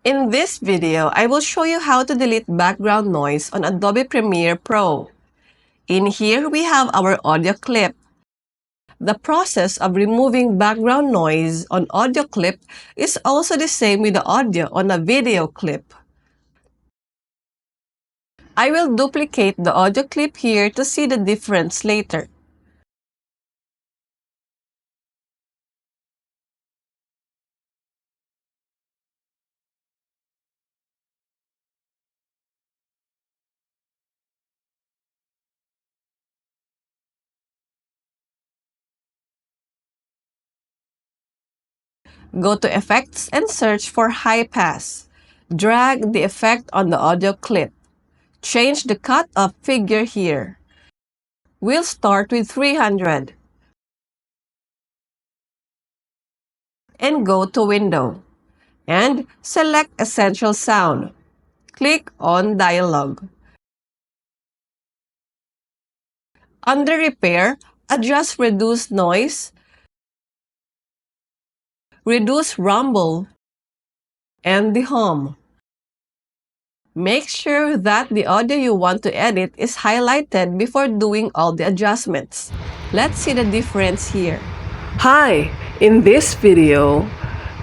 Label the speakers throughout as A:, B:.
A: In this video, I will show you how to delete background noise on Adobe Premiere Pro. In here, we have our audio clip. The process of removing background noise on audio clip is also the same with the audio on a video clip. I will duplicate the audio clip here to see the difference later. Go to Effects and search for High Pass. Drag the effect on the audio clip. Change the cut-off figure here. We'll start with 300. And go to Window. And select Essential Sound. Click on Dialog. Under Repair, adjust Reduce Noise, Reduce Rumble, and the Hum. Make sure that the audio you want to edit is highlighted before doing all the adjustments. Let's see the difference here. Hi! In this video,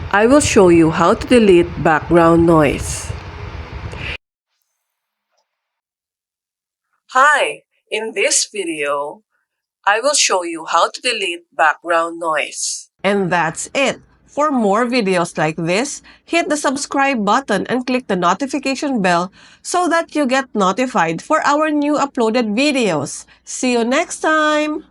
A: I will show you how to delete background noise. Hi! In this video, I will show you how to delete background noise. And that's it. For more videos like this, hit the subscribe button and click the notification bell so that you get notified for our new uploaded videos. See you next time!